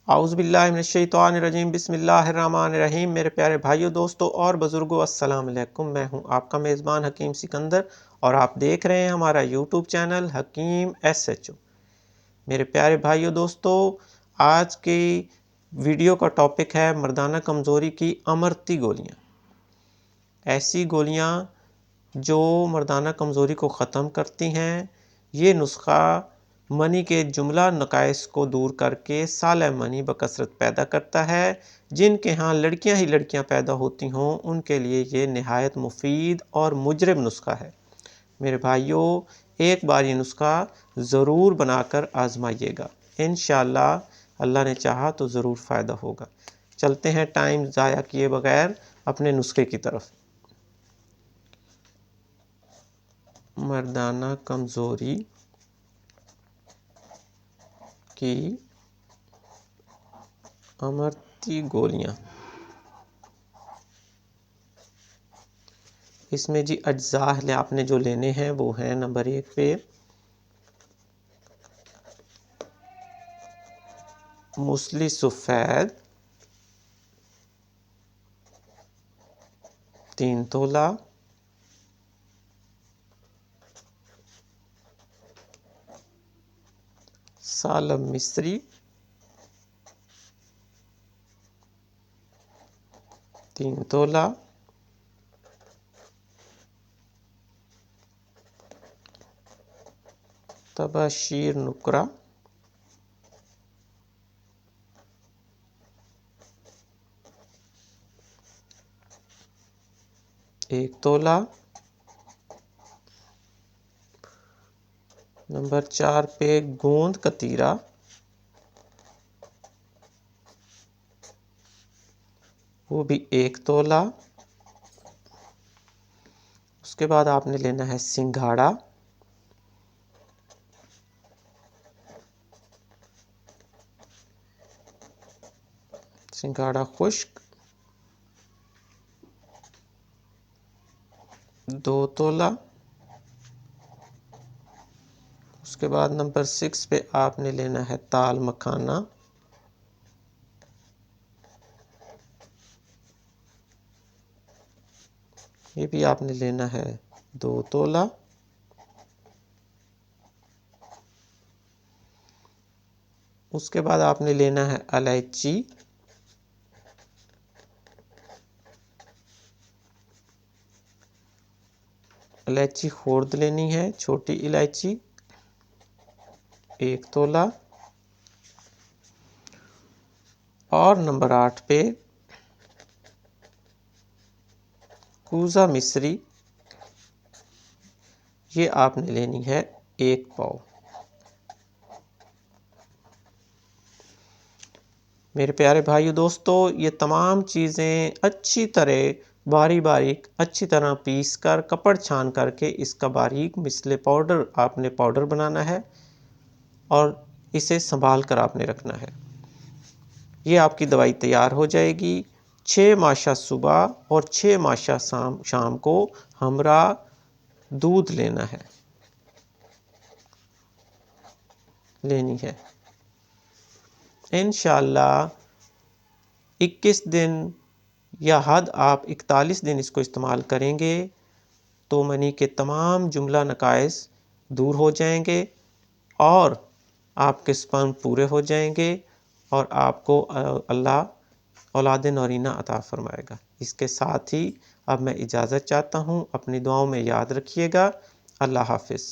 आउज़ुबिल्लाहिमिनश्शैतानिर्रजीम बिस्मिल्लाहिर्रहमानिर्रहीम। मेरे प्यारे भाइयों, दोस्तों और बुज़ुर्गों, अस्सलाम वालेकुम। मैं हूं आपका मेज़बान हकीम सिकंदर और आप देख रहे हैं हमारा यूट्यूब चैनल हकीम SHO। मेरे प्यारे भाइयों, दोस्तों, आज की वीडियो का टॉपिक है मर्दाना कमज़ोरी की अमरती गोलियाँ। ऐसी गोलियाँ जो मर्दाना कमज़ोरी को ख़त्म करती हैं। ये नुस्खा मनी के जुमला नकाइस को दूर करके साले मनी बकसरत पैदा करता है। जिनके यहाँ लड़कियां ही लड़कियां पैदा होती हों, उनके लिए ये नहायत मुफीद और मुजरब नुस्खा है। मेरे भाइयों, एक बार ये नुस्खा ज़रूर बनाकर आजमाइएगा। इंशाअल्लाह अल्लाह ने चाहा तो ज़रूर फ़ायदा होगा। चलते हैं टाइम ज़ाया किए बगैर अपने नुस्खे की तरफ। मर्दाना कमज़ोरी की अमरती गोलियाँ। इसमें जी अज्जा आपने जो लेने हैं वो हैं, नंबर 1 पे मूसली सफ़ेद 3 तोला, सालम मिस्री 3 तोला, तबाशीर नुकरा 1 तोला, नंबर 4 पे गोंद कतीरा वो भी 1 तोला। उसके बाद आपने लेना है सिंघाड़ा, सिंघाड़ा खुश्क 2 तोला। उसके बाद नंबर 6 पे आपने लेना है ताल मखाना, ये भी आपने लेना है 2 तोला। उसके बाद आपने लेना है इलायची, इलायची खोर्द लेनी है, छोटी इलायची 1 तोला। और नंबर 8 पे कूजा मिस्री, ये आपने लेनी है 1 पाव। मेरे प्यारे भाइयों, दोस्तों, ये तमाम चीज़ें अच्छी तरह बारीक अच्छी तरह पीस कर कपड़ छान करके इसका बारीक मिसले पाउडर आपने पाउडर बनाना है और इसे संभाल कर आपने रखना है। ये आपकी दवाई तैयार हो जाएगी। 6 माशा सुबह और 6 माशा शाम को हमरा दूध लेनी है। इंशाअल्लाह 21 दिन या हद आप 41 दिन इसको इस्तेमाल करेंगे तो मनी के तमाम जुमला नकाइस दूर हो जाएंगे और आपके स्पर्म पूरे हो जाएंगे और आपको अल्लाह औलाद नौरीना अता फरमाएगा। इसके साथ ही अब मैं इजाज़त चाहता हूँ। अपनी दुआओं में याद रखिएगा। अल्लाह हाफ़िज़।